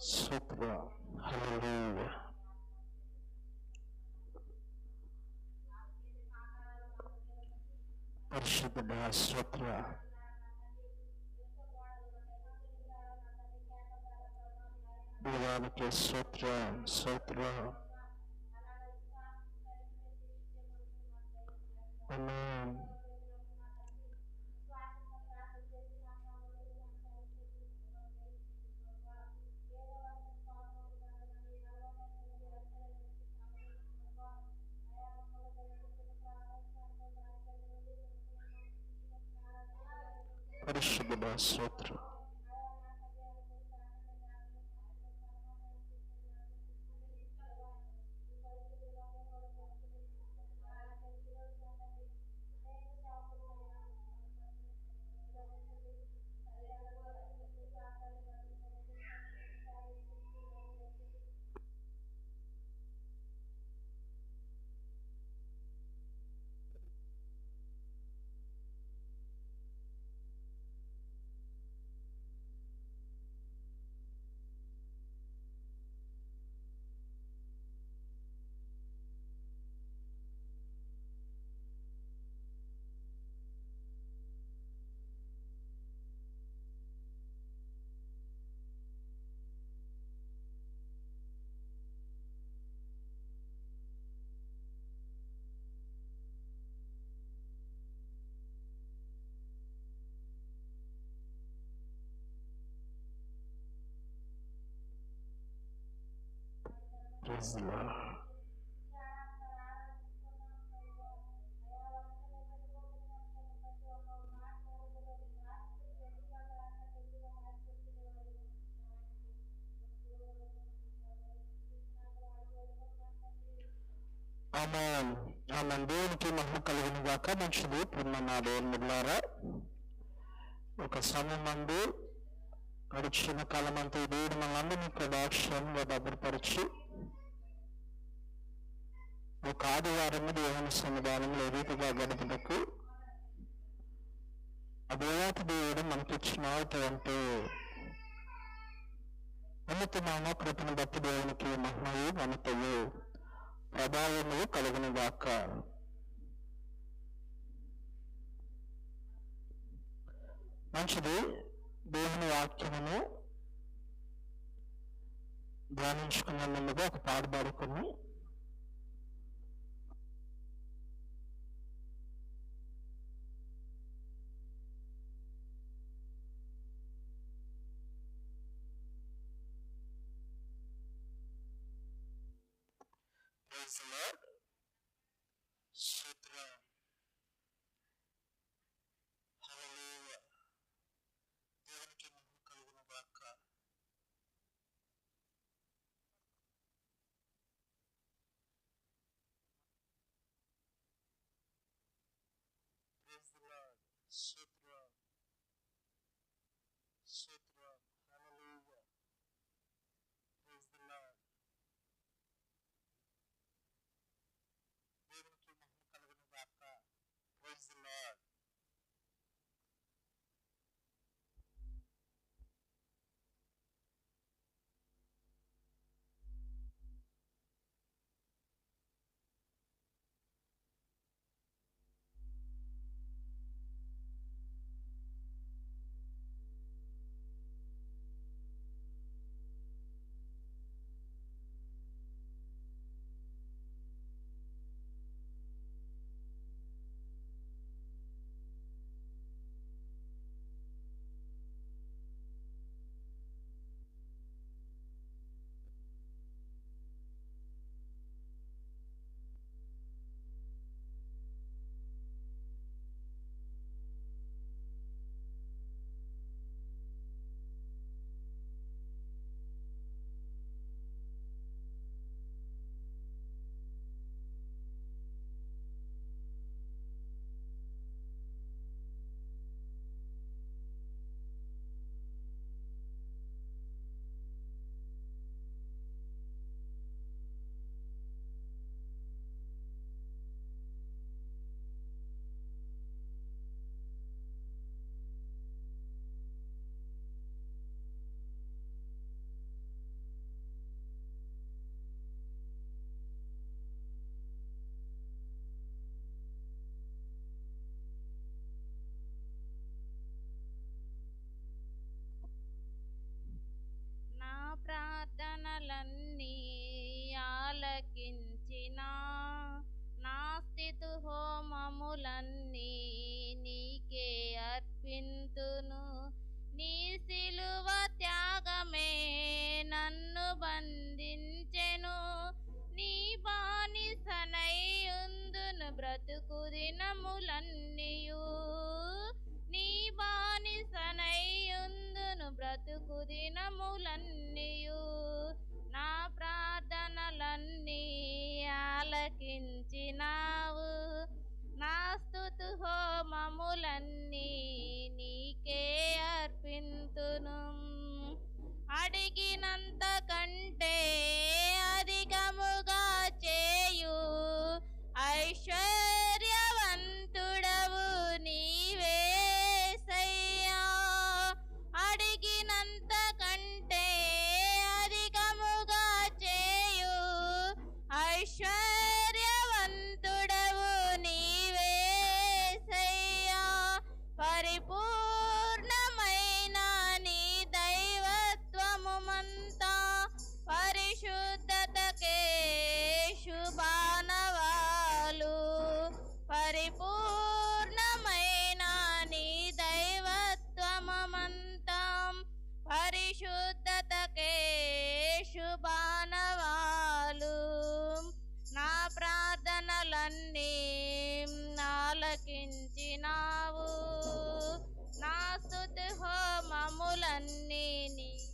స్తోత్రం. హల్లెలూయా. పరిశుద్ధుడా స్తోత్రం. దేవానికి స్తోత్రం స్తోత్రం. ఆమేన్. పరిశుద్ధుడా స్తోత్రం. Praise the Lord. ఆమేన్ ఆమేన్. దేవునికి మహిమ కలుగును గాక. మంచిది. ఇప్పుడు నా దేవుని బిడ్డలారా, ఒక సమయం మందు గడిచిన కాలం అంతా దేవుడు మనందరినీ కటాక్షంగా భద్రపరిచి ఒక ఆదివారం దేవుని సన్నిధానంలో ఏ రీతిగా గడుపుటకు ఆ దేవాతి దేవుడు మనకిచ్చిన అంటే ఉన్నతమైన కృపను బట్టి దేవునికి మహిమయు ఘనతయు ప్రభావము కలుగును గాక. మంచిది. దేవుని వాక్యమును ధ్యానించుకున్న ముందుగా ఒక పాట పాడుకుని దేవునికి మహిమ కలుగును గాక. Praise the Lord. స్తోత్రం స్తోత్రం. హల్లెలూయా. Praise the Lord. దేవునికి మహిమ కలుగును గాక. Praise the Lord. ఆలకించిన నా స్థితి హోమములన్నీ నీకే అర్పింతును. నీ సిలువ త్యాగమే నన్ను బంధించెను. నీ బానిసనైయుందును బ్రతుకు దినములన్నీయు. నీ బానిసనైయుందును బ్రతుకు దినములన్నీయు. నా ప్రార్థనలన్నీ ఆలకించినావు. నా స్తుతి హోమములన్నీ నీకే అర్పింతును. అడిగినంత కంటే అధికముగా చేయు ఐశ్వర్యవంతుడవు నీవేసయ్యా. అడిగినంత కంటే అధికముగా చేయు ఐశ్వర్యవంతుడవు నీవేసయ్యా. పరిపూర్ణమైన నీ దైవత్వముమంతా పరిశుద్ధతకే శుభానవాలు. పరిపూర్ణమైన నీ దైవత్వమంతా పరిశుద్ధతకే శుభానవాలు. నా ప్రార్థనలన్నీ ఆలకించినావు. నా స్తుతి హోమములన్నీ నీర్పింతును.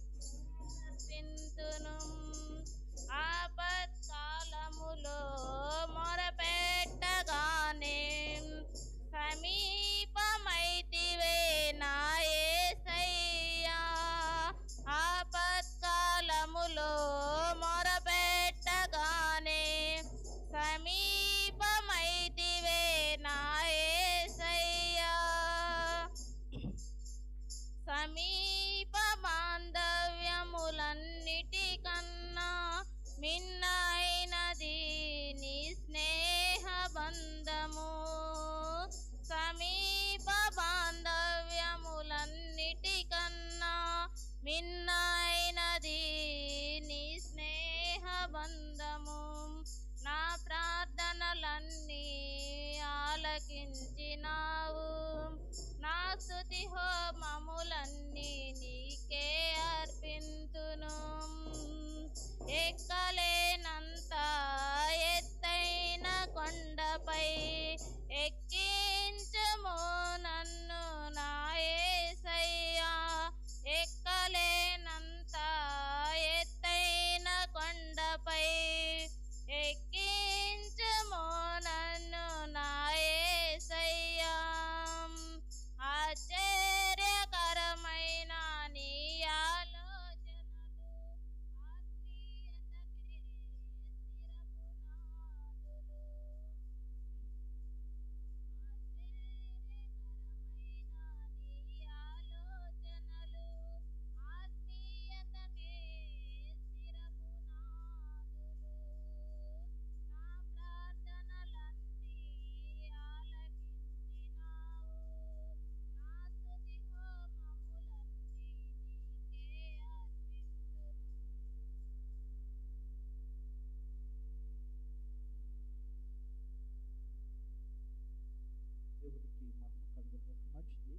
ఆపత్కాలములో మొరపెట్టగానే సమీపమైతివే నా యేసయ్యా. ఆపత్కాలములో మొరపెట్టగానే సమీపమైతివే నా యేసయ్యా. సమీప బాంధవ్యములన్నిటికన్నా మిన్నైనది నీ స్నేహ బంధము. సమీప బాంధవ్యములన్నిటికన్నా మిన్నైనది నీ స్నేహ బంధము. నా ప్రార్థనలన్నీ ఆలకించినావు. నా స్తుతి హోమములన్నీ నీకే అర్పింతును. ఎక్కలేనంత ఎత్తైన కొండపై ఎక్కించుము నన్ను నా యేసయ్యా. ఎక్కలేనంత ఎత్తైన కొండపై ఎక్కించుము నన్ను నా యేసయ్యా. ఆశ్చర్యకరమైన నీ ఆలోచనలు ఆత్మీయతకే స్థిరపు నాదులు. ఆశ్చర్యకరమైన నీ ఆలోచనలు ఆత్మీయతకే స్థిరపు నాదులు. నా ప్రార్థనలన్నీ ఆలకించినావు. నా స్తుతి హోమములన్నీ నీకే అర్పింతును. దేవునికి మహిమ కలుగును. మంచిది.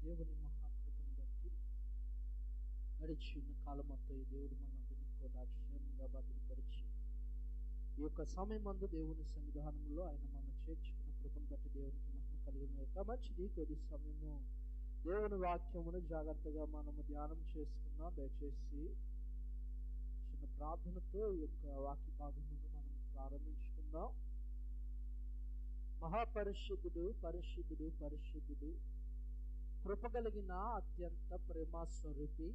దేవుని మహాకృపను బట్టి గడిచిన కాలమంతా ఈ దేవుడు మనందరినీ కూడా క్షేమంగా భద్రపరిచి ఈ యొక్క సమయమందు దేవుని సన్నిధానంలో ఆయన మనం చేర్చుకున్న కృపను బట్టి దేవునికి మహిమ కలుగును గాక. మంచిది. కొద్ది సమయము దేవుని వాక్యమును జాగ్రత్తగా మనము ధ్యానం చేసుకుందాం. దయచేసి చిన్న ప్రార్థనతో ఈ యొక్క వాక్య భాగమును మనం ప్రారంభించుకుందాం. మహాపరిశుద్ధుడు, పరిశుద్ధుడు, పరిశుద్ధుడు, కృపగలిగిన అత్యంత ప్రేమ స్వరూపి,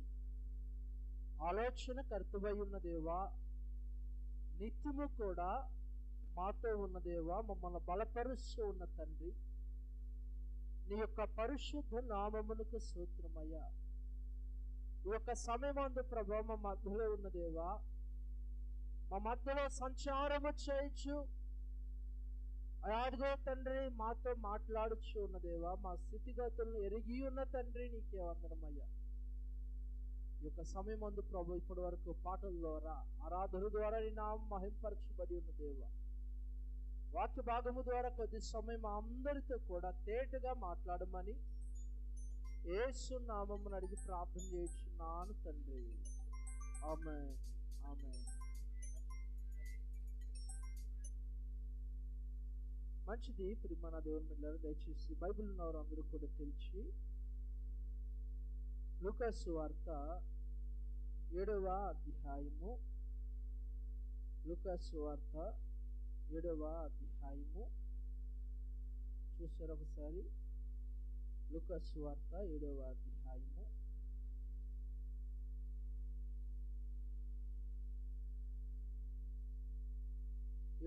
ఆలోచన కర్తవై ఉన్న దేవా, నిత్యము కూడా మాతో ఉన్న దేవా, మమ్మల్ని బలపరుస్తూ ఉన్న తండ్రి, నీ యొక్క పరిశుద్ధ నామమునకు స్తోత్రమయ్యా. ఈ యొక్క సమయమందు ప్రభు మా మధ్యలో ఉన్న దేవా, మా మధ్యలో సంచారము చేయొచ్చు అయాదిగో తండ్రి, మాతో మాట్లాడుచు ఉన్న దేవా, మా స్థితిగతులను ఎరిగి ఉన్న తండ్రి, నీకే వందనమయ్యా. ఈ యొక్క సమయమందు ప్రభు ఇప్పటి వరకు పాటల ద్వారా, ఆరాధన ద్వారా నీ నామం మహింపరచబడి ఉన్న దేవా, వాక్య భాగము ద్వారా కొద్ది సమయం అందరితో కూడా తేటగా మాట్లాడమని యేసు నామమును అడిగి ప్రార్థన చేయుచున్నాను తండ్రి. ఆమేన్, ఆమేన్. మంచిది ప్రియమైన దేవుని బిడ్డలారా, దయచేసి బైబిల్ ఉన్నవారు అందరూ కూడా తెరిచి లూకాసు వార్త 7వ అధ్యాయము, లూకాసు వార్త 7వ అధ్యాయము చూసారు ఒకసారి. లూకాసు వార్త 7వ అధ్యాయము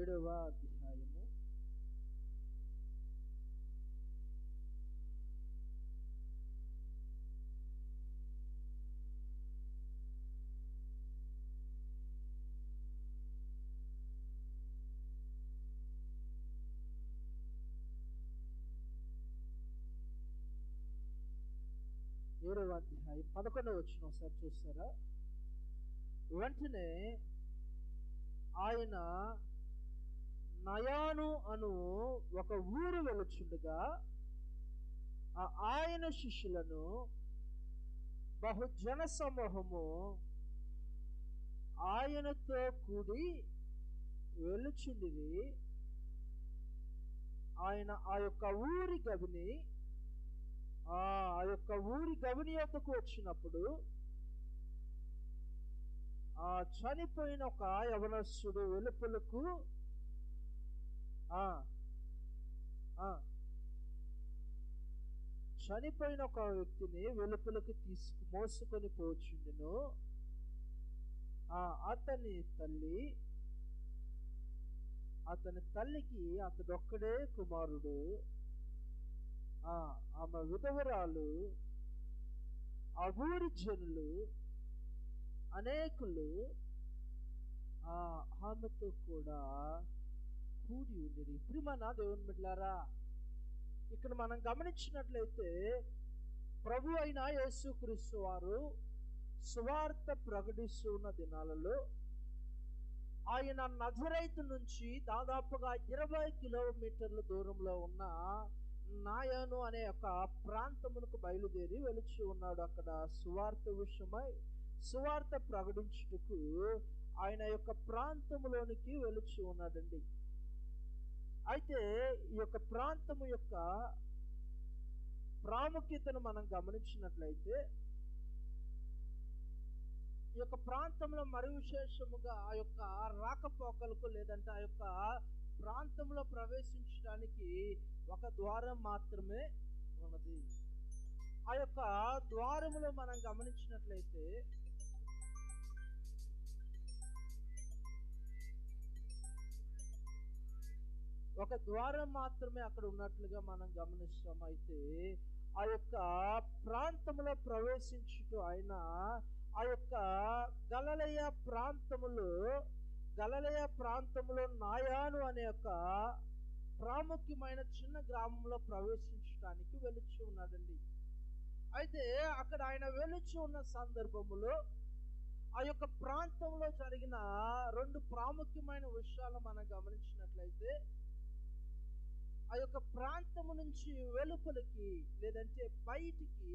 7వ అధ్యాయము 7వ అధ్యాయం 11వ వచనం ఒకసారి చూస్తారా? వెంటనే ఆయన నయాను అను ఒక ఊరు వెలుచుండగా ఆయన శిష్యులను బహుజన సమూహము ఆయనతో కూడి వెలుచుండిరి. ఆయన ఆ యొక్క ఊరి గవిని యొద్దకు వచ్చినప్పుడు ఆ చనిపోయిన ఒక యవనస్తుడు వెలుపలకు చనిపోయిన ఒక వ్యక్తిని వెలుపలకు మోసుకొని పోచుండెను. అతని తల్లికి అతడొక్కడే కుమారుడు. ఆమె విధవరాలు. ఆ ఊరి జనులు అనేకులు ఆమెతో కూడా కూడి ఉండేది. ప్రియమైన దేవుని బిడ్డలారా, ఇక్కడ మనం గమనించినట్లయితే ప్రభు అయిన యేసుక్రీస్తు వారు సువార్త ప్రకటిస్తున్న దినాలలో ఆయన నజరైతు నుంచి దాదాపుగా 20 కిలోమీటర్ల దూరంలో ఉన్న నాయాను అనే ఒక ప్రాంతమునకు బయలుదేరి వెలుచు ఉన్నాడు. అక్కడ సువార్త విషయమై సువార్త ప్రకటించుటకు ఆయన యొక్క ప్రాంతములోనికి వెలుచు ఉన్నాడండి. అయితే ఈ యొక్క ప్రాంతము యొక్క ప్రాముఖ్యతను మనం గమనించినట్లయితే ఈ యొక్క ప్రాంతంలో మరి విశేషముగా ఆ యొక్క రాకపోకలకు లేదంటే ఆ యొక్క ప్రాంతంలో ప్రవేశించడానికి ఒక ద్వారం మాత్రమే ఉన్నది. ఆ యొక్క ద్వారములో మనం గమనించినట్లయితే ఒక ద్వారం మాత్రమే అక్కడ ఉన్నట్లుగా మనం గమనిస్తాం. అయితే ఆ యొక్క ప్రాంతంలో ప్రవేశించుటూ ఆయన ఆ యొక్క గలిలయ ప్రాంతములో నాయాను అనే ఒక ప్రాముఖ్యమైన చిన్న గ్రామంలో ప్రవేశించడానికి వెలుచు ఉన్నాడండి. అయితే అక్కడ ఆయన వెలుచు ఉన్న సందర్భములో ఆ యొక్క ప్రాంతంలో జరిగిన 2 ప్రాముఖ్యమైన విషయాలు మనం గమనించినట్లయితే ఆ యొక్క ప్రాంతము నుంచి వెలుపలికి లేదంటే బయటికి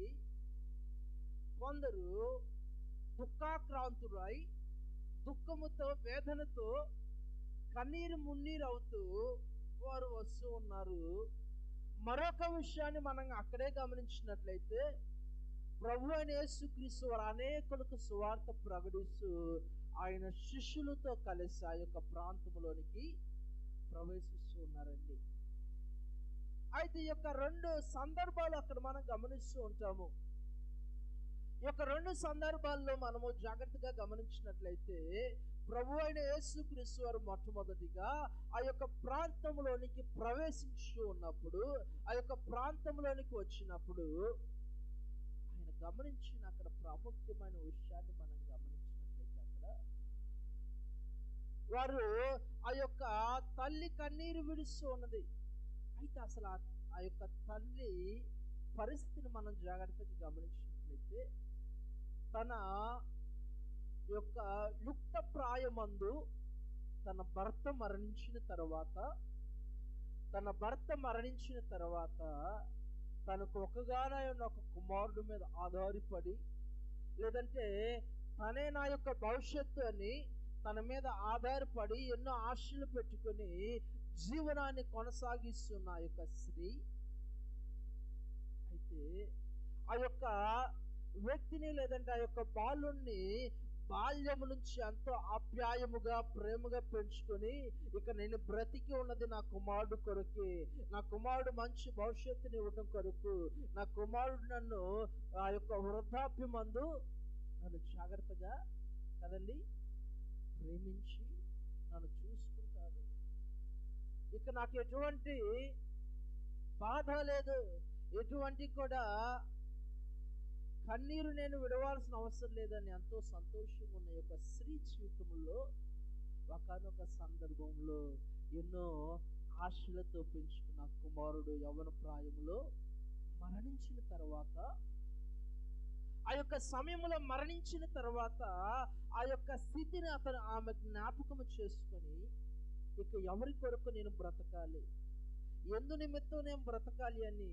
కొందరు దుఃఖాక్రాంతులై దుఃఖముతో వేదనతో కన్నీరు మున్నీరు అవుతూ వారు వస్తూ ఉన్నారు. మరొక విషయాన్ని మనం అక్కడే గమనించినట్లయితే ప్రభు అయిన యేసుక్రీస్తు వారు అనేకులకు సువార్త ప్రకటిస్తూ ఆయన శిష్యులతో కలిసి ఆ యొక్క ప్రాంతంలోనికి ప్రవేశిస్తూ ఉన్నారండి. అయితే ఈ యొక్క 2 సందర్భాలు అక్కడ మనం గమనిస్తూ ఉంటాము. ఈ యొక్క 2 సందర్భాల్లో మనము జాగ్రత్తగా గమనించినట్లయితే ప్రభు అయిన యేసుక్రీస్తు వారు మొట్టమొదటిగా ఆ యొక్క ప్రాంతంలోనికి ప్రవేశించి ఉన్నప్పుడు, ఆ యొక్క ప్రాంతంలోనికి వచ్చినప్పుడు ఆయన గమనించిన అక్కడ ప్రాముఖ్యమైన విషయాన్ని మనం గమనించినట్లయితే, అక్కడ వారు ఆ యొక్క తల్లి కన్నీరు విడుస్తూ ఉన్నది. అయితే అసలు ఆ యొక్క తల్లి పరిస్థితిని మనం జాగ్రత్తగా గమనించినట్లయితే, తన యొక్క యుక్త ప్రాయమందు తన భర్త మరణించిన తర్వాత తనకు ఒకగానైన ఒక కుమారుడు మీద ఆధారపడి, లేదంటే తనే నా యొక్క భవిష్యత్తు అని తన మీద ఆధారపడి ఎన్నో ఆశలు పెట్టుకొని జీవనాన్ని కొనసాగిస్తున్న ఆ యొక్క స్త్రీ, అయితే ఆ యొక్క వ్యక్తిని లేదంటే ఆ యొక్క బాలుణ్ణి బాల్యము నుంచి ఎంతో ఆప్యాయముగా ప్రేమగా పెంచుకొని, ఇక నేను బ్రతికి ఉన్నది నా కుమారుడు కొరకే, నా కుమారుడు మంచి భవిష్యత్తుని ఇవ్వటం కొరకు, నా కుమారుడు నన్ను ఆ యొక్క వృద్ధాప్యమందు నన్ను జాగ్రత్తగా కదండి ప్రేమించి నన్ను చూసుకుంటాడు, ఇక నాకు ఎటువంటి బాధ లేదు, ఎటువంటి కూడా కన్నీరు నేను విడవాల్సిన అవసరం లేదని ఎంతో సంతోషంగా ఉన్న యొక్క స్త్రీ జీవితంలో ఒకనొక సందర్భంలో ఎన్నో ఆశలతో పెంచుకున్న కుమారుడు యవ్వన ప్రాయంలో మరణించిన తర్వాత, ఆ యొక్క సమయంలో మరణించిన తర్వాత ఆ యొక్క స్థితిని ఆమె జ్ఞాపకం చేసుకొని, ఇక ఎవరి కొరకు నేను బ్రతకాలి, ఎందు నిమిత్తం నేను బ్రతకాలి అని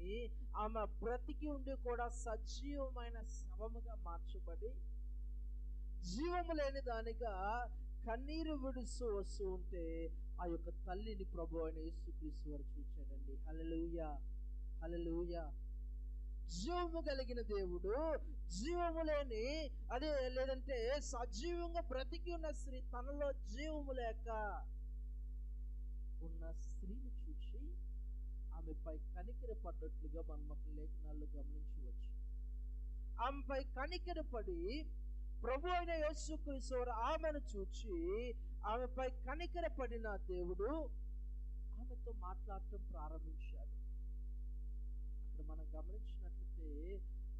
ఆమె బ్రతికి ఉండి కూడా సజీవమైన శవముగా మార్చబడి, జీవము లేని దానిగా కన్నీరు విడుస్తూ వస్తూ ఉంటే ఆ యొక్క తల్లిని ప్రభు అయిన యేసుక్రీస్తు వారు చూచాడండి. హల్లెలూయా, హల్లెలూయా. జీవము కలిగిన దేవుడు జీవము లేని, అదే లేదంటే సజీవంగా బ్రతికి ఉన్న స్త్రీ, తనలో జీవము లేక ఉన్న స్త్రీని చూసి ఆమెపై కనికరపడ్డట్లుగా మనం లేఖనాల్లో గమనించవచ్చు. ఆమెపై కనికరపడి ప్రభు అయిన యేసుక్రీస్తు వారు ఆమెను చూచి ఆమెపై కనికరపడిన దేవుడు ఆమెతో మాట్లాడటం ప్రారంభించాడు. అక్కడ మనం గమనించినట్లయితే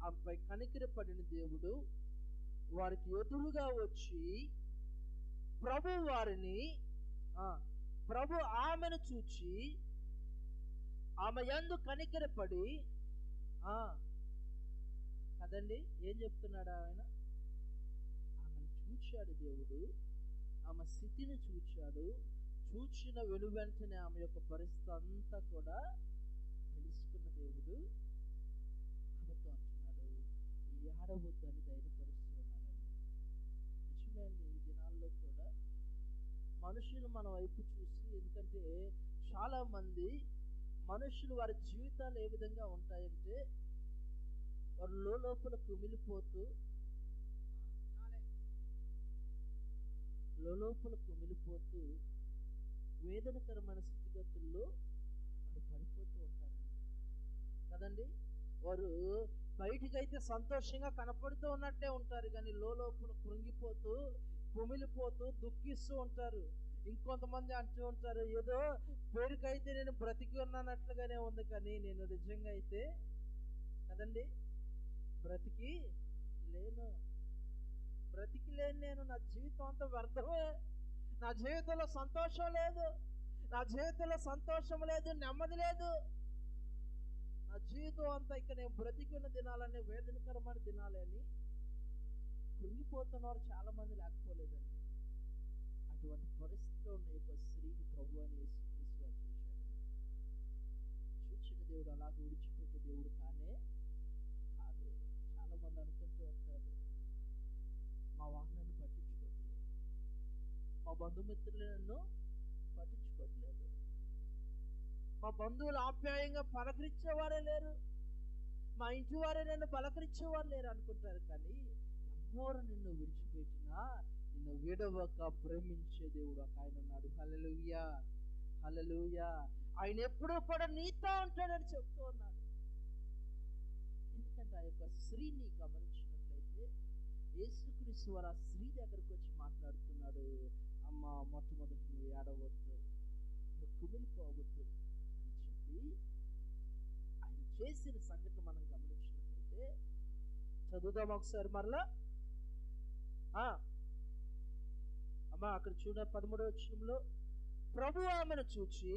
ఆమెపై కనికరపడిన దేవుడు వారికి ఎదురుగా వచ్చి ప్రభు ఆమెను చూచి ఆమె యందు కనికరపడి, కదండి ఏం చెప్తున్నాడు ఆయన? ఆమెను చూచాడు దేవుడు, ఆమె స్థితిని చూచాడు. చూచిన వెనువెంటనే ఆమె యొక్క పరిస్థితి అంతా కూడా తెలుసుకున్న దేవుడు ఆమెతో అంటున్నాడు, ఏడవద్దని ధైర్యపరుస్తూ ఉన్నాడండి. నిజమే అండి, ఈ దినాల్లో కూడా మనుషులు మన వైపు చూసి, ఎందుకంటే చాలా మంది మనుషులు వారి జీవితాలు ఏ విధంగా ఉంటాయంటే, వారు లోపల కుమిలిపోతూ వేదనకరమైన స్థితిగతుల్లో వారు పడిపోతూ ఉంటారండి కదండి. వారు బయటికైతే సంతోషంగా కనపడుతూ ఉన్నట్టే ఉంటారు, కానీ లోపల కృంగిపోతూ కుమిలిపోతూ దుఃఖిస్తూ ఉంటారు. ఇంకొంతమంది అంటూ ఉంటారు, ఏదో పేరుకైతే నేను బ్రతికి ఉన్నానట్లుగానే ఉంది, కానీ నేను నిజంగా అయితే కదండి బ్రతికి లేను, నేను, నా జీవితం అంతా వ్యర్థమే, నా జీవితంలో సంతోషం లేదు, నెమ్మది లేదు, నా జీవితం అంతా ఇక నేను బ్రతికి ఉన్న దినాలనే వేదనకరమైన దినాలే అని కృంగిపోతున్నవారు చాలా మంది లేకపోలేదండి. అటువంటి పరిస్థితిలో ఉన్న యొక్క స్త్రీని ప్రభు అని యేసుక్రీస్తు వారు చూశాడండి. చూచిన దేవుడు అలాగే విడిచిపెట్టే దేవుడు కాదు. చాలా మంది అనుకుంటూ ఉంటారు, మా వారు నన్ను పట్టించుకోవట్లేదు, మా బంధుమిత్రులు నన్ను పట్టించుకోవట్లేదు, మా బంధువులు ఆప్యాయంగా పలకరించేవారే లేరు, మా ఇంటి వారే నన్ను పలకరించేవారు లేరు అనుకుంటారు. కానీ ఎవరు నిన్ను విడిచిపెట్టినా నిన్ను విడవక ప్రేమించే దేవుడు ఒక ఆయన ఉన్నాడు. హల్లెలూయా, హల్లెలూయా. ఆయన ఎప్పుడూ కూడా నీతో ఉంటాడని చెప్తూ ఉన్నాడు. ఎందుకంటే ఆ యొక్క స్త్రీని గమనించినట్లయితే యేసుక్రీస్తు వారు ఆ స్త్రీ దగ్గరకు వచ్చి మాట్లాడుతున్నాడు, అమ్మ మొట్టమొదటి నువ్వు ఏడవద్దు, నువ్వు కుమిలిపోవద్దు అని చెప్పి ఆయన చేసిన సంఘటన మనం గమనించినట్లయితే చదువుదాం ఒకసారి మరలా. అమ్మా అక్కడ చూడ 13వ వచనంలో, ప్రభు ఆమెను చూచి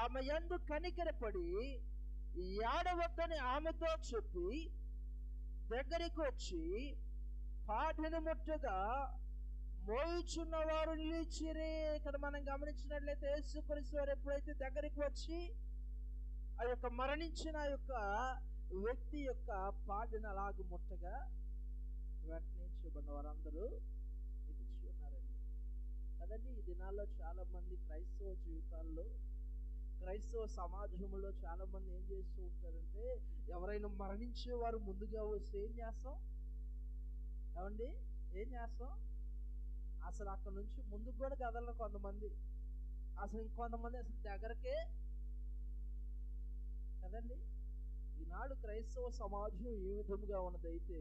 ఆమె యందు కనికరపడి ఏడవద్దని ఆమెతో చెప్పి దగ్గరికి వచ్చి పాటను ముట్టగా మోయుచున్న వారు నిలిచిరే. ఇక్కడ మనం గమనించినట్లయితే యేసుక్రీస్తు వారు ఎప్పుడైతే దగ్గరికి వచ్చి ఆ యొక్క మరణించిన యొక్క వ్యక్తి యొక్క పాటను అలాగ ముట్టగా వెంటనే చూపడిన వారందరూ నిలిచి ఉన్నారండి కదండి. ఈ దినాల్లో చాలా మంది క్రైస్తవ జీవితాల్లో, క్రైస్తవ సమాజంలో చాలా మంది ఏం చేస్తూ ఉంటారంటే, ఎవరైనా మరణించే వారు ముందుగా వస్తే ఏం చేస్తాం ఏమండి, ఏం చేస్తాం? అసలు అక్కడ నుంచి ముందుకు కూడా కదలరు కొంతమంది, అసలు ఇంకొంతమంది అసలు దగ్గరకే కదండి. ఈనాడు క్రైస్తవ సమాజం ఈ విధముగా ఉన్నదైతే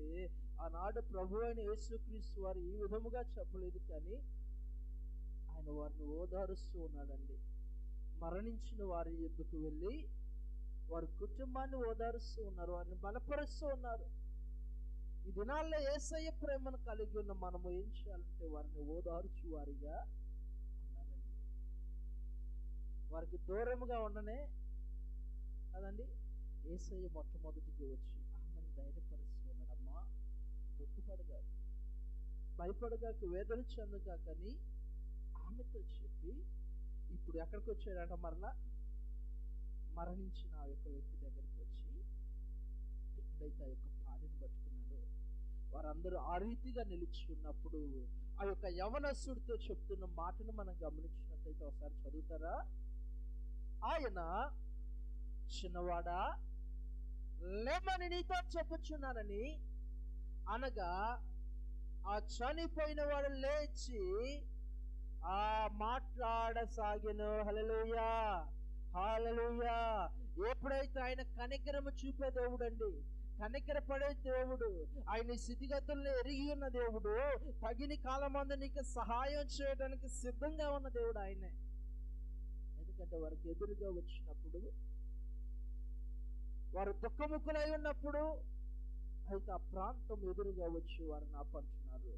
ఆనాడు ప్రభు అయిన యేసుక్రీస్తు వారు ఈ విధముగా చెప్పలేదు, కానీ ఆయన వారిని ఓదారుస్తూ ఉన్నాడండి. మరణించిన వారి యొద్దకు వెళ్ళి వారి కుటుంబాన్ని ఓదారుస్తూ ఉన్నారు, వారిని బలపరుస్తూ ఉన్నారు. ఈ దినాల్లో యేసయ్య ప్రేమను కలిగి ఉన్న మనము ఏం చేయాలంటే వారిని ఓదార్చు వారిగా ఉండాలండి. వారికి దూరముగా ఉండనే కదండి యేసయ్య మొట్టమొదటికి వచ్చి ఆమెను ధైర్యపరుస్తూ ఉన్నాడమ్మా, దుఃఖపడగా, భయపడగాక, వేదన చెందగా, కానీ ఆమెతో చెప్పి ఇప్పుడు ఎక్కడికి వచ్చాడంట, మరలా మరణించిన ఆ యొక్క వ్యక్తి దగ్గరికి వచ్చి ఎప్పుడైతే ఆ యొక్క పాడిని పట్టుకున్నాడో వారందరూ ఆ రీతిగా నిలిచి ఉన్నప్పుడు ఆ యొక్క యవనస్తుడితో చెప్తున్న మాటను మనం గమనించినట్లయితే ఒకసారి చదువుతారా? ఆయన, చిన్నవాడా లేమని నీతో చెప్పుచున్నానని అనగా ఆ చనిపోయిన వాడు లేచి మాట్లాడసాగెను. హల్లెలూయా, హల్లెలూయా. ఎప్పుడైతే ఆయన కనికరము చూపే దేవుడు అండి, కనికరపడే దేవుడు, ఆయన స్థితిగతులను ఎరిగి ఉన్న దేవుడు, తగిన కాలమందు నీకు సహాయం చేయడానికి సిద్ధంగా ఉన్న దేవుడు ఆయనే. ఎందుకంటే వారికి ఎదురుగా వచ్చినప్పుడు, వారు దుఃఖముఖులై ఉన్నప్పుడు, అయితే ఆ ప్రాంతం ఎదురుగా వచ్చి వారు నాపంటున్నారు,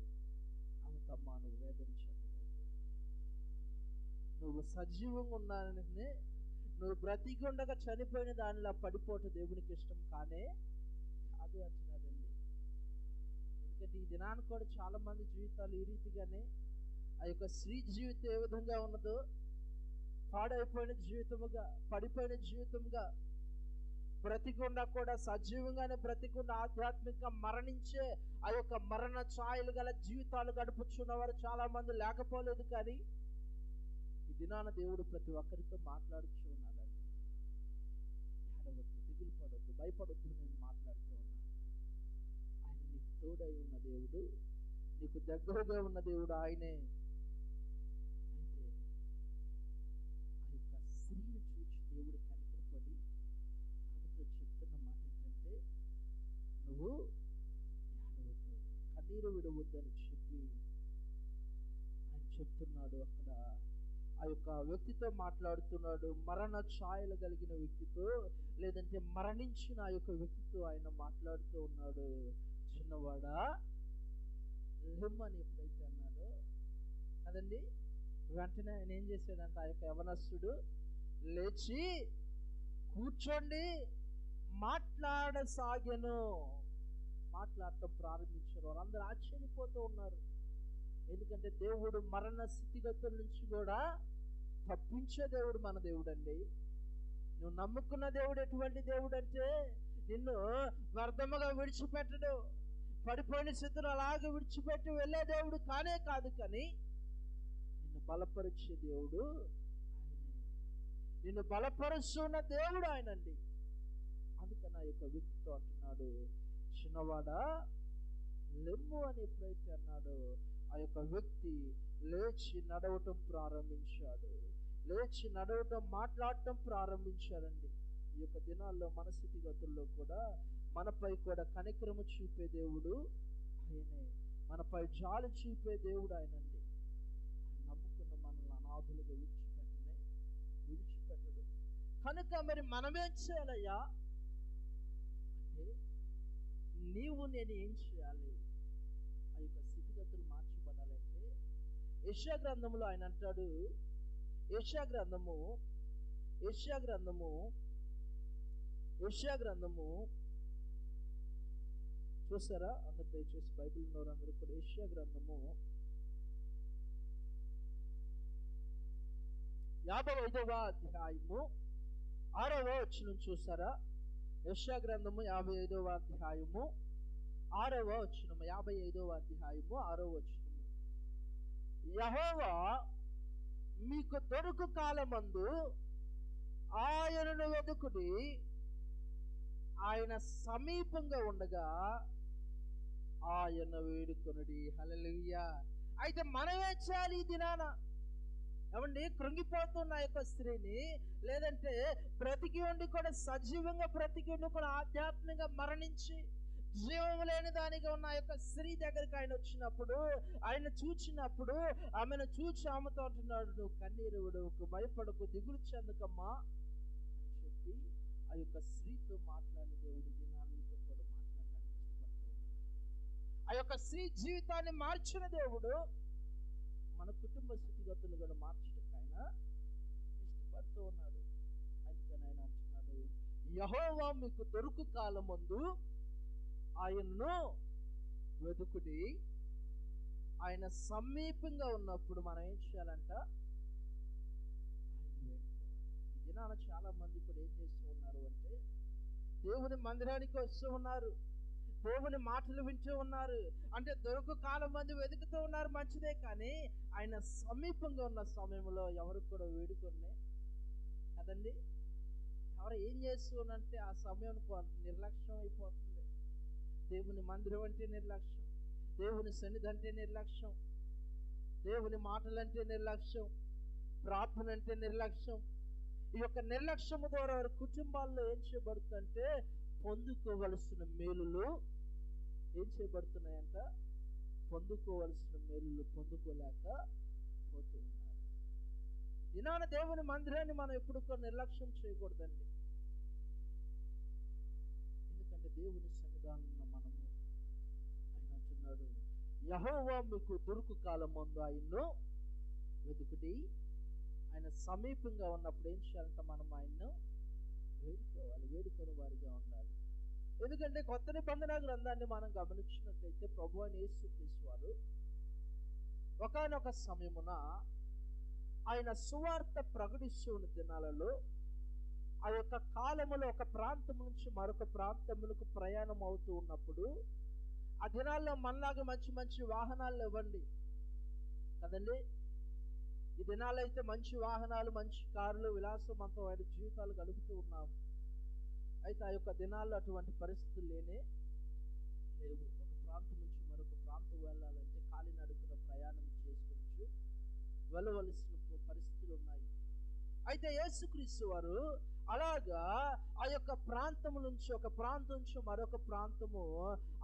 అమ్మా నువ్వు వేదన చెందలేదు, నువ్వు సజీవంగా ఉన్నానని, నువ్వు బ్రతికి ఉండగా చనిపోయిన దానిలా పడిపోవటం దేవునికి ఇష్టం కానే కాదు అంటున్నాడండి. ఎందుకంటే ఈ దినానికి కూడా చాలా మంది జీవితాలు ఈ రీతిగానే, ఆ యొక్క స్త్రీ జీవితం ఏ విధంగా ఉన్నదో, పాడైపోయిన జీవితముగా, పడిపోయిన జీవితముగా, బ్రతికుండా కూడా సజీవంగానే బ్రతికుండా ఆధ్యాత్మిక మరణించే ఆ యొక్క మరణ ఛాయలు గల జీవితాలు గడుపుచున్న వారు చాలా మంది లేకపోలేదు. కానీ ఈ దినాన దేవుడు ప్రతి ఒక్కరితో మాట్లాడుతూ ఉన్నాడండి. ఏడవద్దు, దిగులు పడొద్దు, భయపడొద్దు, నేను మాట్లాడుతూ ఉన్నాను. ఆయన నీకు తోడై ఉన్న దేవుడు, నీకు దగ్గరగా ఉన్న దేవుడు ఆయనే. అయితే ఆ యొక్క స్త్రీని చూసి దేవుడు కనికరపడి ఆమెతో చెప్తున్న మాట ఏంటంటే, నువ్వు ఏడవద్దు, కన్నీరు విడవద్దు అని చెప్పి ఆయన చెప్తున్నాడు. అక్కడ ఆ యొక్క వ్యక్తితో మాట్లాడుతున్నాడు, మరణ ఛాయలు కలిగిన వ్యక్తితో, లేదంటే మరణించిన ఆ యొక్క వ్యక్తితో ఆయన మాట్లాడుతూ ఉన్నాడు. చిన్నవాడా లెమ్మని ఎప్పుడైతే అన్నాడో కదండి, వెంటనే ఆయన ఏం చేశాడంటే, ఆ యొక్క యవనస్తుడు లేచి కూర్చోండి మాట్లాడసాగెను. మాట్లాడటం ప్రారంభించారు. వారందరూ ఆశ్చర్యపోతూ ఉన్నారు. ఎందుకంటే దేవుడు మరణ స్థితిగతుల నుంచి కూడా తప్పించే దేవుడు మన దేవుడు అండి. నువ్వు నమ్ముకున్న దేవుడు ఎటువంటి దేవుడు అంటే, నిన్ను వ్యర్థముగా విడిచిపెట్టడు, పడిపోయిన స్థితిలో అలాగే విడిచిపెట్టి వెళ్ళే దేవుడు కానే కాదు, కానీ నిన్ను బలపరిచే దేవుడు ఆయనే. నిన్ను బలపరుస్తున్న దేవుడు ఆయనండి. అందుకని ఆ యొక్క వ్యక్తితో అంటున్నాడు, చిన్నవాడా లెమ్ము అని ఎప్పుడైతే అన్నాడో ఆ యొక్క వ్యక్తి లేచి నడవటం ప్రారంభించాడు. లేచి నడవటం, మాట్లాడటం ప్రారంభించాడండి. ఈ యొక్క దినాల్లో మన స్థితిగతుల్లో కూడా మనపై కూడా కనికరము చూపే దేవుడు ఆయనే, మనపై జాలి చూపే దేవుడు ఆయనండి. అనాథులుగా విడిచిపెట్టడు. కనుక మరి మనమేం చేయాలయ్యా అంటే, నీవు నేను ఏం చేయాలి ఆ యొక్క స్థితిగతులు మార్చబడాలంటే, యెషయా గ్రంథంలో ఆయన అంటాడు, యెషయా గ్రంథము చూసారా అందరు దయచేసి బైబిల్ ఉన్నవారు అందరూ కూడా యెషయా గ్రంథము 55వ అధ్యాయము 6వ వచనం చూసారా. యెషయా గ్రంథము 55వ అధ్యాయము 6వ వచనం, 55వ అధ్యాయము 6వ వచనము. యెహోవా మీకు దొరుకు కాలమందు ఆయనను వెదుకుడి, ఆయన సమీపంగా ఉండగా ఆయన వేడుకొనుడి. హల్లెలూయా. అయితే మనం ఏం చేయాలి ఈ దినాన? ఏమండి, కృంగిపోతున్న యొక్క స్త్రీని, లేదంటే బ్రతికి ఉండి కూడా సజీవంగా బ్రతికి ఉండి కూడా ఆధ్యాత్మికంగా మరణించి జీవం లేని దానిగా ఉన్న ఆ యొక్క స్త్రీ దగ్గరికి ఆయన వచ్చినప్పుడు, ఆయన చూచినప్పుడు ఆమెను చూచి ఆమెతో అంటున్నాడు, నువ్వు కన్నీరు విడవకు, భయపడకు, దిగులు చెందకమ్మా అని చెప్పి ఆ యొక్క స్త్రీతో మాట్లాడిన దేవుడు దినాలతో కూడా మాట్లాడడానికి ఇష్టపడుతూ ఉన్నాడు. ఆ యొక్క స్త్రీ జీవితాన్ని మార్చిన దేవుడు మన కుటుంబ స్థితిగతులు కూడా మార్చడానికి ఆయన ఇష్టపడుతూ ఉన్నాడు. అందుకని ఆయన అంటున్నాడు, యెహోవా మీకు దొరుకు కాలమందు ఆయన్ను వెదుకుడి, ఆయన సమీపంగా ఉన్నప్పుడు మనం ఏం చేయాలంట? ఆయన వేడుకోవాలి. ఈ దినాన చాలా మంది కూడా ఏం చేస్తూ ఉన్నారు అంటే, దేవుని మందిరానికి వస్తూ ఉన్నారు, దేవుని మాటలు వింటూ ఉన్నారు, అంటే దొరకు కాలం మంది వెతుకుతూ ఉన్నారు, మంచిదే. కానీ ఆయన సమీపంగా ఉన్న సమయంలో ఎవరు కూడా వేడుకొనే కదండి. ఎవరు ఏం చేస్తున్నారంటే ఆ సమయానికి నిర్లక్ష్యం అయిపోతుంది. దేవుని మందిరం అంటే నిర్లక్ష్యం, దేవుని సన్నిధి అంటే నిర్లక్ష్యం, దేవుని మాటలంటే నిర్లక్ష్యం, ప్రార్థన అంటే నిర్లక్ష్యం. ఈ యొక్క నిర్లక్ష్యము ద్వారా వారి కుటుంబాల్లో ఏం చేయబడుతుందంటే, పొందుకోవలసిన మేలులు ఏం చేయబడుతున్నాయంట? పొందుకోవలసిన మేలులు పొందుకోలేక పోతూ ఉన్నారు. దినాన దేవుని మందిరాన్ని మనం ఎప్పుడు నిర్లక్ష్యం చేయకూడదండి. ఎందుకంటే దేవుని సన్నిధానంలో మనము, ఆయన అంటున్నాడు, యెహోవా మీకు దొరుకు కాలం ముందు ఆయన్ను వెతుకుడి, ఆయన సమీపంగా ఉన్నప్పుడు ఏం చేయాలంటే మనం ఆయన్ను వేడుకోవాలి, వేడుకొని వారిగా ఉండాలి. ఎందుకంటే కొత్త నిబంధన గ్రంథాన్ని మనం గమనించినట్లయితే ప్రభువైన యేసుక్రీస్తు వారు ఒకానొక సమయమున ఆయన సువార్త ప్రకటిస్తూ ఉన్న దినాలలో ఆ యొక్క కాలములో ఒక ప్రాంతం నుంచి మరొక ప్రాంతములకు ప్రయాణం అవుతూ ఉన్నప్పుడు, ఆ దినాల్లో మనలాగా మంచి మంచి వాహనాలు ఇవ్వండి కదండి. ఈ దినాల్లో అయితే మంచి వాహనాలు, మంచి కార్లు, విలాసవంతమైన జీవితాలు గడుపుతూ ఉన్నాము. అయితే ఆ యొక్క దినాల్లో అటువంటి పరిస్థితులు లేవు. ఒక ప్రాంతం నుంచి మరొక ప్రాంతం వెళ్ళాలంటే కాలినడకన ప్రయాణం చేసుకుంటూ వెళ్ళవలసిన పరిస్థితులు ఉన్నాయి. అయితే యేసుక్రీస్తు వారు అలాగా ఆ యొక్క ప్రాంతం నుంచి, ఒక ప్రాంతం నుంచి మరొక ప్రాంతము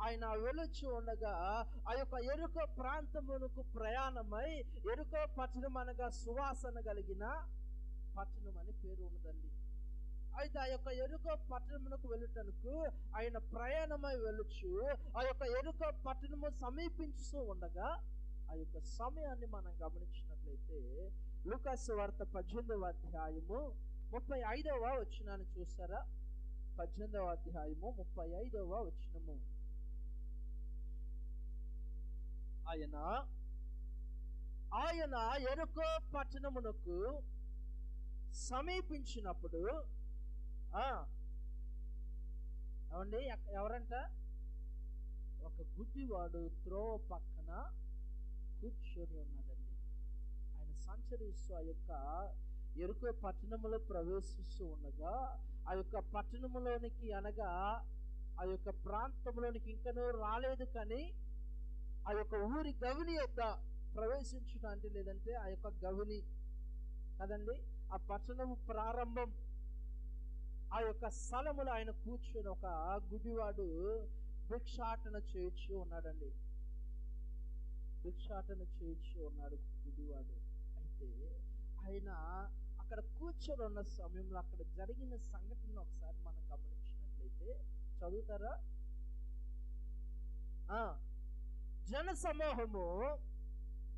ఆయన వెలుచు ఉండగా, ఆ యొక్క ఎరుకో ప్రాంతమునకు ప్రయాణమై, ఎరుకో పట్టణం అనగా సువాసన కలిగిన పట్టణం అని పేరు ఉన్నదండి. అయితే ఆ యొక్క ఎరుకో పట్టణమునకు వెళ్ళుటకు ఆయన ప్రయాణమై వెళ్ళుచు ఆ యొక్క ఎరుకో పట్టణము సమీపించుతూ ఉండగా, ఆ యొక్క సమయాన్ని మనం గమనించినట్లయితే లూకాసు వార్త 18వ అధ్యాయము 35వ వచనాన్ని చూస్తారా. 18వ అధ్యాయము 35వ వచనము. ఆయన ఎరుకో పట్టణమునకు సమీపించినప్పుడు, ఏమండి ఎవరంట? ఒక గుడ్డివాడు త్రోవ పక్కన కూర్చొని ఉన్నాడండి. ఆయన సంచరిస్తూ ఆ యొక్క ఎరుకో పట్టణములో ప్రవేశిస్తూ ఉండగా, ఆ యొక్క పట్టణములోనికి అనగా ఆ యొక్క ప్రాంతంలోనికి ఇంకనూ రాలేదు, కానీ ఆ యొక్క ఊరి గవిని యొక్క ప్రవేశించడానికి, లేదంటే ఆ యొక్క గవిని కదండి, ఆ పట్టణము ప్రారంభం, ఆ యొక్క స్థలములో ఆయన కూర్చొని ఒక గుడ్డివాడు భిక్షాటన చేయొచ్చు ఉన్నాడండి. భిక్షాటన చేయొచ్చు ఉన్నాడు గుడ్డివాడు. అయితే ఆయన అక్కడ కూర్చొని ఉన్న సమయంలో అక్కడ జరిగిన సంఘటన ఒకసారి మనం గమనించినట్లయితే చదువుతారా? జన సమూహము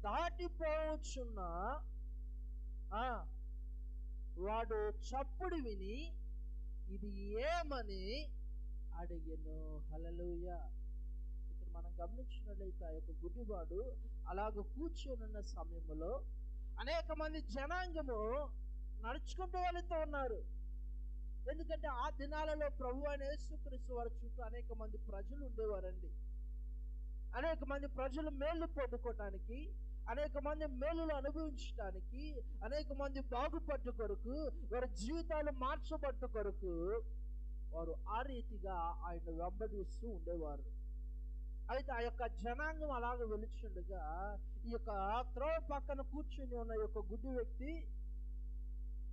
దాటిపోవచ్చున్న వాడు చప్పుడు విని ఇది ఏమని అడిగెను. హల్లెలూయా. ఇక్కడ మనం గమనించినట్లయితే ఆ యొక్క గుడ్డివాడు అలాగ కూర్చొని ఉన్న సమయంలో అనేక మంది జనాంగము నడుచుకుంటూ వెళుతూ ఉన్నారు. ఎందుకంటే ఆ దినాలలో ప్రభు అయిన యేసుక్రీస్తు వారి చుట్టూ అనేక మంది ప్రజలు ఉండేవారండి. అనేక మంది ప్రజలు మేలు పొందుకోవటానికి, అనేక మంది మేలులు అనుభవించడానికి, అనేక మంది బాగుపట్టు కొరకు, వారి జీవితాలు మార్చబట్టు కొరకు వారు ఆ రీతిగా ఆయన వెంబడిస్తూ ఉండేవారు. అయితే ఆ యొక్క జనాంగం అలాగ వెలుచుండగా ఈ యొక్క త్రోవ పక్కన కూర్చుని ఉన్న ఈ యొక్క గుడ్డి వ్యక్తి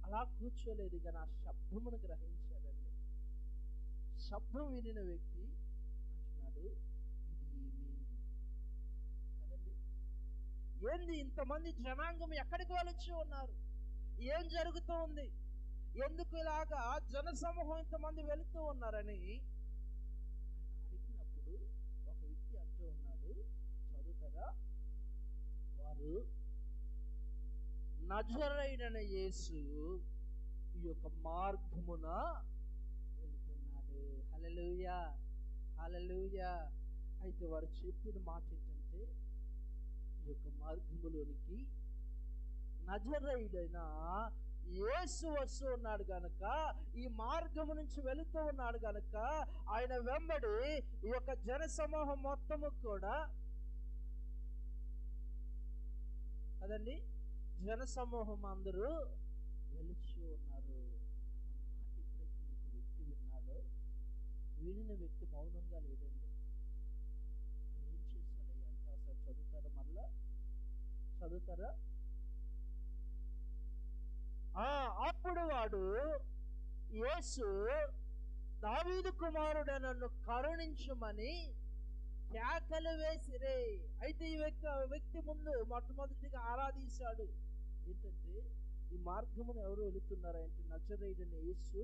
అలా కూర్చోలేదు, కానీ ఆ శబ్దమును గ్రహించాడండి. శబ్దం వినిన వ్యక్తి అంటున్నాడు, ఇది ఏమి కదండి, ఏంది ఇంతమంది జనాంగం ఎక్కడికి వెళ్ళొచ్చి ఉన్నారు, ఏం జరుగుతూ ఉంది, ఎందుకు ఇలాగా జన సమూహం ఇంతమంది వెళుతూ ఉన్నారని అడిగినప్పుడు ఒక వ్యక్తి అంటూ ఉన్నాడు, చదువుతారా? వారు నజరేయుడైన యేసు ఈ యొక్క మార్గమున వెళుతున్నాడు. హల్లెలూయా, హల్లెలూయా. అయితే వారు చెప్పిన మాట ఏంటంటే, ఈ యొక్క మార్గములోనికి నజరేయుడైన యేసు వస్తూ ఉన్నాడు గనక, ఈ మార్గము నుంచి వెళుతూ ఉన్నాడు గనక ఆయన వెంబడి ఈ యొక్క జన సమూహం మొత్తము కూడా కదండి, జన సమూహం అందరూ వెలుచు ఉన్నారు. మాట ఎప్పుడైతే ఒక వ్యక్తి విన్నాడో, వినిన వ్యక్తి మౌనంగా లేడండి. ఏం చేశాడయ్యా అంటే, ఒకసారి చదువుతారా? మళ్ళా చదువుతారా? అప్పుడు వాడు, యేసు దావీదు కుమారుడు నన్ను కరుణించుమని కేకలు వేసిరే. అయితే ఈ వ్యక్తి ముందు మొట్టమొదటిగా ఆరాధించాడు. ఏంటంటే, ఈ మార్గమును ఎవరు వెళుతున్నారంటే నజరేయుడైన యేసు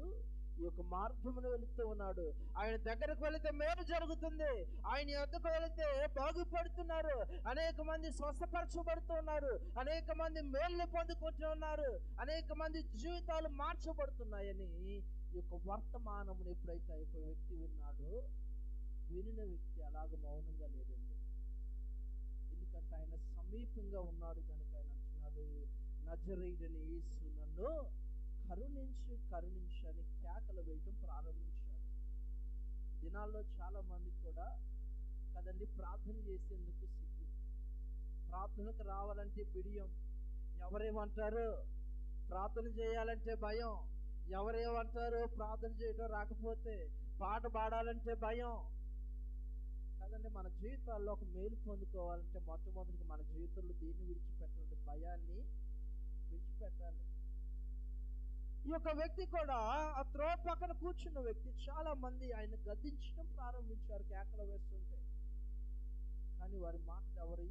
ఈ యొక్క మార్గమును వెళుతూ ఉన్నాడు. ఆయన దగ్గరకు వెళితే మేలు జరుగుతుంది, ఆయన యొద్దకు వెళితే బాగుపడుతున్నారు, అనేక మంది స్వస్థపరచబడుతున్నారు, అనేక మంది మేలు పొందుకుంటున్నారు, అనేక మంది జీవితాలు మార్చబడుతున్నాయని ఈ యొక్క వర్తమానమును ఎప్పుడైతే ఈ యొక్క వ్యక్తి విన్నాడో, వినిన వ్యక్తి అలాగ మౌనంగా లేదండి. ఎందుకంటే ఆయన సమీపంగా ఉన్నాడు కనుక ఆయన అంటున్నాడు, నజరేయుడైన యేసు నన్ను కరుణించు కరుణించు అని కేకలు వేయటం ప్రారంభించాడు. దినాల్లో చాలా మంది కూడా కదండి ప్రార్థన చేసేందుకు సిగ్గు, ప్రార్థనకు రావాలంటే బిడియం, ఎవరేమంటారు, ప్రార్థన చేయాలంటే భయం, ఎవరేమంటారు, ప్రార్థన చేయడం రాకపోతే పాట పాడాలంటే భయం కదండి. మన జీవితాల్లో ఒక మేలు పొందుకోవాలంటే మొట్టమొదటిగా మన జీవితంలో దీన్ని విడిచిపెట్టాలంటే భయాన్ని విడిచిపెట్టాలి. ఈ యొక్క వ్యక్తి కూడా ఆ త్రోవ పక్కన కూర్చున్న వ్యక్తి, చాలా మంది ఆయన గద్దించడం ప్రారంభించారు కేకలు వేస్తుంటే, కానీ వారి మాటలు ఎవరి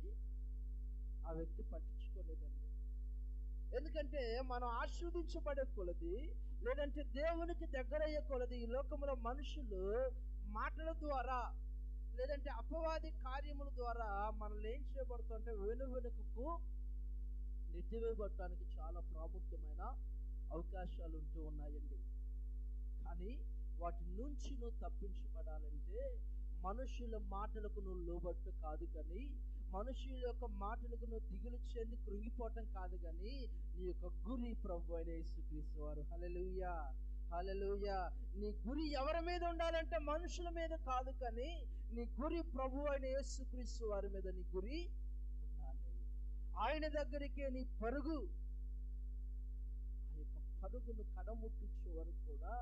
ఆ వ్యక్తి పట్టించుకోలేదండి. ఎందుకంటే మనం ఆశీర్వదించబడే కొలది, లేదంటే దేవునికి దగ్గరయ్యే కొలది ఈ లోకంలో మనుషులు మాటల ద్వారా, లేదంటే అపవాది కార్యముల ద్వారా మనల్ని ఏం చేయబడుతుంటే వెనుకకు నెట్టివేయబడటానికి చాలా ప్రాముఖ్యమైన అవకాశాలు ఉంటూ ఉన్నాయండి. కానీ వాటి నుంచి నువ్వు తప్పించబడాలంటే మనుషుల మాటలకు నువ్వు లోబట్టు కాదు, కానీ మనుషుల యొక్క మాటలకు నువ్వు దిగులు చెంది కృంగిపోవటం కాదు, కానీ నీ యొక్క గురి ప్రభు అయిన యేసుక్రీస్తు వారు. హల్లెలూయా, హల్లెలూయా. నీ గురి ఎవరి మీద ఉండాలంటే మనుషుల మీద కాదు, కానీ నీ గురి ప్రభు అయిన యేసుక్రీస్తు వారి మీద నీ గురి ఉండాలి. ఆయన దగ్గరికే నీ పరుగు. పరుగును కడముట్టించే వరకు కూడా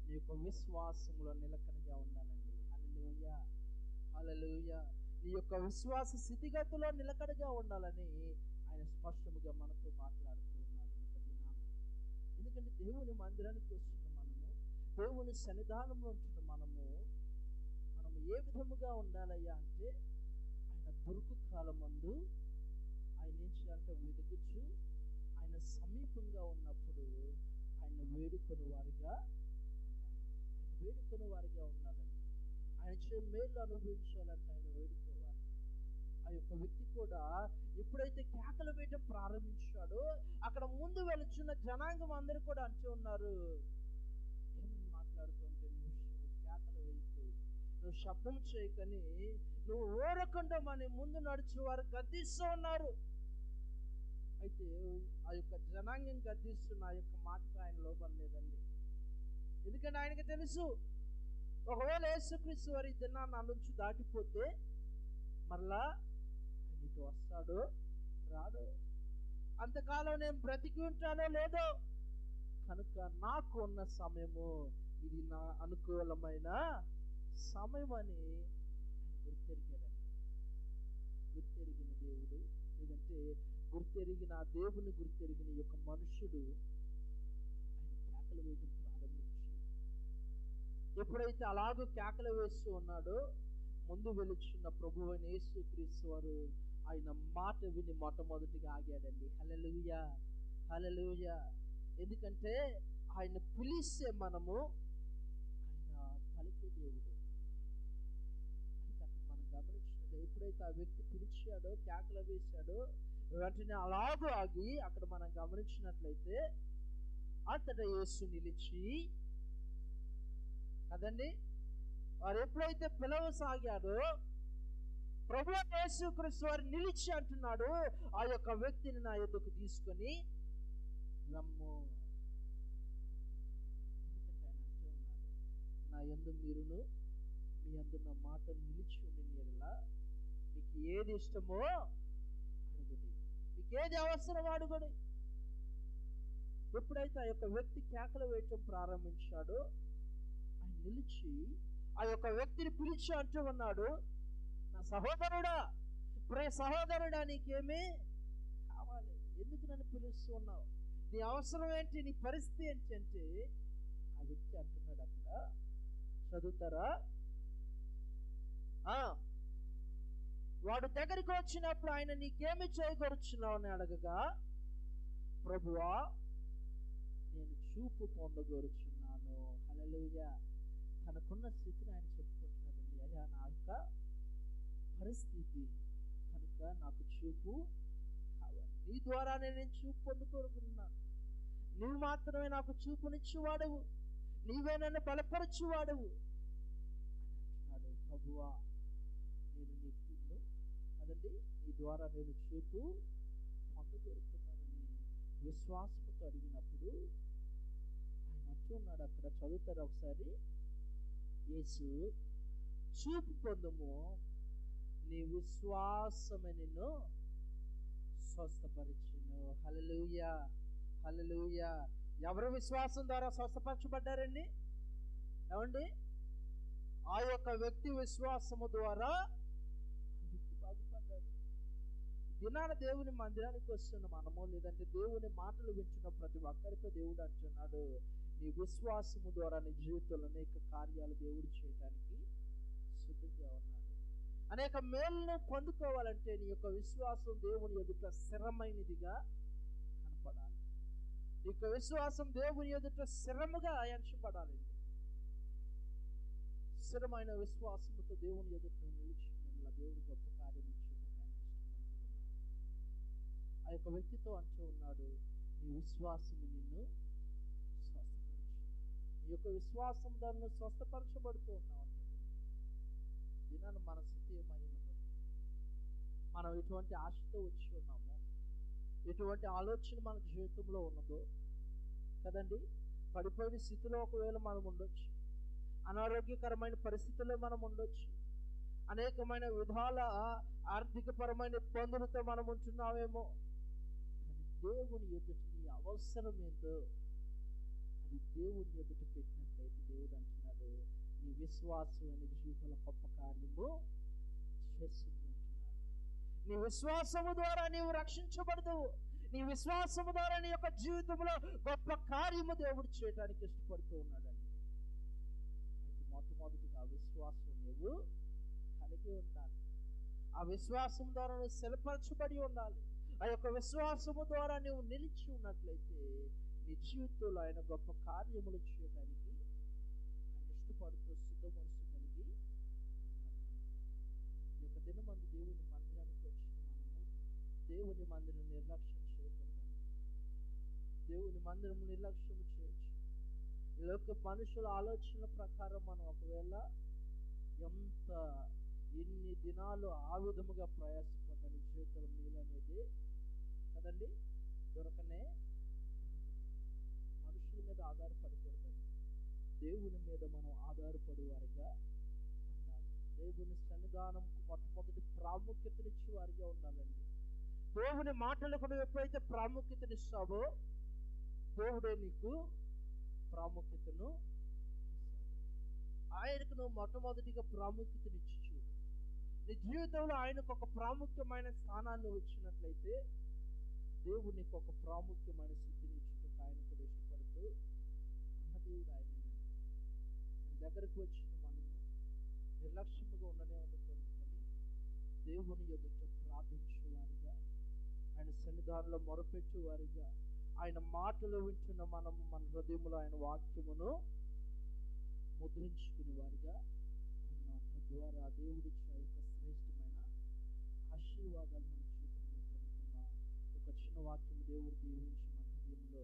నీ యొక్క విశ్వాసంలో నిలకడగా ఉండాలండి. హల్లెలూయా, హల్లెలూయా. నీ యొక్క విశ్వాస స్థితిగతిలో నిలకడగా ఉండాలని ఆయన స్పష్టంగా మనతో మాట్లాడుతూ ఉన్నాడు ఒక దినాన. ఎందుకంటే దేవుని మందిరానికి వస్తున్న మనము, దేవుని సన్నిధానంలో ఉంటున్న మనము ఏ విధముగా ఉండాలయ్యా అంటే, ఆయన దొరుకు కాలమందు ఆయన ఏం చేయాలంటే వెతుకుచు ఆయన సమీపంగా ఉన్నప్పుడు ఆయన వేడుకొని వారిగా ఉండాలండి. ఆయన చే మేలు అనుభవించాలంటే ఆయన వేడుకోవాలి. ఆ యొక్క వ్యక్తి కూడా ఎప్పుడైతే కేకలు వేయటం ప్రారంభించాడో అక్కడ ముందు వెళుచున్న జనాంగం అందరూ కూడా అంటూ ఉన్నారు, ఏమని మాట్లాడుతుంటే నువ్వు కేకలు వేయకు, నువ్వు శబ్దం చేయకని, నువ్వు ఓరకుండా మన ముందు నడిచి వారు గద్దిస్తూ ఉన్నారు. అయితే ఆ యొక్క జనాంగం గద్దిస్తున్న ఆ యొక్క మాటకు ఆయన లోబడలేదండి. ఎందుకంటే ఆయనకి తెలుసు, ఒకవేళ యేసుక్రీస్తు వారి దినాన్ని నా నుంచి దాటిపోతే మరలా ఆయన ఇటు వస్తాడో రాడో, అంతకాలం నేను బ్రతికి ఉంటానో లేదో, కనుక నాకు ఉన్న సమయము ఇది నా అనుకూలమైన సమయం అని గుర్తెరిగాడండి. గుర్తెరిగిన దేవుడు, లేదంటే గుర్తెరిగిన ఆ దేవుని గుర్తెరిగిన ఈ యొక్క మనుషుడు ఆయన కేకలు వేయడం ప్రారంభించి, ఎప్పుడైతే అలాగూ కేకలు వేస్తూ ఉన్నాడో ముందు వెలుచున్న ప్రభువైన యేసుక్రీస్తు వారు ఆయన మాట విని మొట్టమొదటిగా ఆగాడండి. హల్లెలూయా, హల్లెలూయా. ఎందుకంటే ఆయన పిలిస్తే మనము ఆయన పలికే దేవుడు. అయితే అక్కడ మనం గమనించినట్లయితే ఎప్పుడైతే ఆ వ్యక్తి పిలిచాడో కేకలు వేశాడో వెంటనే అలాగూ ఆగి అక్కడ మనం గమనించినట్లయితే అంతటా యేసు నిలిచి, కదండి, వారు ఎప్పుడైతే పిలవసాగాడో ప్రభువు యేసుక్రీస్తు వారు నిలిచి అంటున్నాడు, ఆ యొక్క వ్యక్తిని నా యొద్దకు తీసుకొని రమ్ము. ఎందుకంటే ఆయన అంటూ ఉన్నాడు, నా యందు మీరును మీ యందు నా మాటను నిలిచి ఉండి నీరులా మీకు ఏది ఇష్టమో అడుగుడి, మీకు ఏది అవసరం అడుగుడి. ఎప్పుడైతే ఆ యొక్క వ్యక్తి కేకలు వేయటం ప్రారంభించాడో ఆయన నిలిచి ఆ యొక్క వ్యక్తిని పిలిచి అంటూ ఉన్నాడు, నా సహోదరుడా, ప్రే సహోదరుడా, నీకేమీ కావాలి? ఎందుకు నన్ను పిలుస్తూ ఉన్నావు? నీ అవసరం ఏంటి? నీ పరిస్థితి ఏంటి అంటే ఆ వ్యక్తి అంటున్నాడు, అక్కడ చదువుతారా, వాడు దగ్గరికి వచ్చినప్పుడు ఆయన నీకేమి చేయగొరుచున్నావు అని అడగగా, ప్రభువా నేను చూపు పొందగోరుచున్నాను. హల్లెలూయా. తనకున్న స్థితిని ఆయన చెప్పుకుంటున్నాడండి. అయ్యా, నా యొక్క పరిస్థితి కనుక నాకు చూపు కావాలి, నీ ద్వారానే నేను చూపు పొందుకోరుకున్నాను, నువ్వు మాత్రమే నాకు చూపునిచ్చేవాడవు, నీవే నన్ను బలపరచువాడవు అని అంటున్నాడు. ప్రభువా నేను నీకు కదండి, నీ ద్వారా నేను చూపు పొందగోరుతున్నానని విశ్వాసంతో అడిగినప్పుడు ఆయన అంటున్నాడు, అక్కడ చదువుతారు ఒకసారి, యేసు చూపు పొందుము, నీ విశ్వాసమే నిన్ను స్వస్థపరిచును. హల్లెలూయా, హల్లెలూయా. ఎవరు విశ్వాసం ద్వారా స్వస్థపరచబడ్డారండి? ఏమండి? ఆ యొక్క వ్యక్తి విశ్వాసము ద్వారా వ్యక్తి బాగుపడ్డాడు. దినాన దేవుని మందిరానికి వస్తున్న మనము, లేదంటే దేవుని మాటలు వింటున్న ప్రతి ఒక్కరితో దేవుడు అంటున్నాడు, నీ విశ్వాసము ద్వారా నీ జీవితంలో అనేక కార్యాలు దేవుడు చేయడానికి సిద్ధంగా ఉన్నాడు. అనేక మేలును పొందుకోవాలంటే నీ యొక్క విశ్వాసం దేవుని ఎదుట స్థిరమైనదిగా కనపడాలి. నీ యొక్క విశ్వాసం దేవుని ఎదుట స్థిరముగా ఎంచబడాలండి. స్థిరమైన విశ్వాసముతో దేవుని ఎదుట నిలిచి దేవుడు గొప్ప కార్యం చేయడానికి ఆయన ఇష్టపడుతున్నాడు. ఆ యొక్క వ్యక్తితో అంటూ ఉన్నాడు, నీ విశ్వాసము నిన్ను స్వస్థపరచు. నీ యొక్క విశ్వాసం దాన్ని స్వస్థపరచబడుతూ ఉన్నావు. దినాన్ని మన స్థితి ఏమై ఉన్నదో, మనం ఎటువంటి ఆశతో వచ్చి ఉన్నామో, ఎటువంటి ఆలోచన మన జీవితంలో ఉన్నదో కదండి, పడిపోయిన స్థితిలో ఒకవేళ మనం ఉండొచ్చు, అనారోగ్యకరమైన పరిస్థితుల్లో మనం ఉండొచ్చు, అనేకమైన విధాల ఆర్థికపరమైన ఇబ్బందులతో మనం ఉంటున్నామేమో, కానీ దేవుని ఎదుట నీ అవసరం ఏందో అది దేవుని ఎదుట పెట్టినట్లయితే దేవుడు అంటున్నాడు, నీ విశ్వాసం అనే జీవితంలో గొప్ప కార్యము చేస్తుంది అంటున్నాడు. నీ విశ్వాసము ద్వారా నీవు రక్షించబడదు, నీ విశ్వాసము ద్వారా నీ యొక్క జీవితంలో గొప్ప కార్యము దేవుడు చేయడానికి ఇష్టపడుతూ ఉన్నాడండి. అయితే మొట్టమొదటిగా ఆ విశ్వాసం నీవు కలిగి ఉండాలి. ఆ విశ్వాసం ద్వారా నువ్వు స్థిరపరచబడి ఉండాలి. ఆ యొక్క విశ్వాసము ద్వారా నువ్వు నిలిచి ఉన్నట్లయితే నీ జీవితంలో ఆయన గొప్ప కార్యములు చేయడానికి ఆయన ఇష్టపడుతూ శుద్ధ మనసు కలిగి ఉన్నాడు. ఈ యొక్క దినమందు దేవుని మందిరానికి వచ్చిన మనము దేవుని మందిరం నిర్లక్ష్యం చేయకూడదండి. దేవుని మందిరం నిర్లక్ష్యం చేయొచ్చు. ఈ యొక్క మనుషుల ఆలోచనల ప్రకారం మనం ఒకవేళ ఎన్ని దినాలు ఆ విధముగా ప్రయాసపడ్డాను జీవితంలో మేలు అనేది కదండి దొరకనే. మనుషుల మీద ఆధారపడకూడదండి. దేవుని మీద మనం ఆధారపడే వారిగా ఉండాలి. దేవుని సన్నిధానంకు మొట్టమొదటి ప్రాముఖ్యతనిచ్చే వారిగా ఉండాలండి. దేవుని మాటలకు నువ్వు ఎప్పుడైతే ప్రాముఖ్యతనిస్తావో దేవుడే నీకు ప్రాముఖ్యతను ఆయనకు నువ్వు మొట్టమొదటిగా ప్రాముఖ్యతనిచ్చి చూడు. నీ జీవితంలో ఆయనకు ఒక ప్రాముఖ్యమైన స్థానాన్ని వచ్చినట్లయితే దేవుడు నీకు ఒక ప్రాముఖ్యమైన స్థితిని ఇచ్చుటకు ఆయన కూడా ఇష్టపడుతూ ఉన్న దేవుడు ఆయనేనండి. ఆయన దగ్గరకు వచ్చిన మనము నిర్లక్ష్యముగా ఉండనే ఉండకూడదు, కానీ దేవుని ఎదుట ప్రార్థించేవారిగా, ఆయన సన్నిధానంలో మొరపెట్టేవారిగా, ఆయన మాటలు వింటున్న మనము మన హృదయంలో ఆయన వాక్యమును ముద్రించుకునే వారిగా ఉన్నాం. తద్వారా దేవుడిచ్చే యొక్క శ్రేష్టమైన ఆశీర్వాదాలు మన జీవితంలో పొందుతున్నాం. ఒక చిన్న వాక్యం దేవుడు దీవించి మన హృదయంలో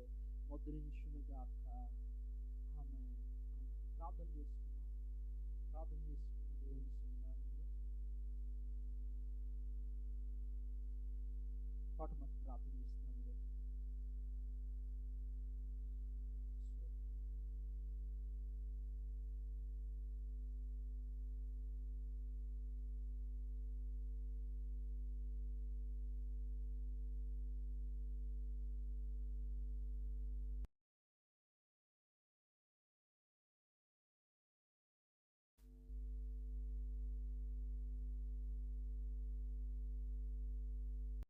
ముద్రించునుగాక.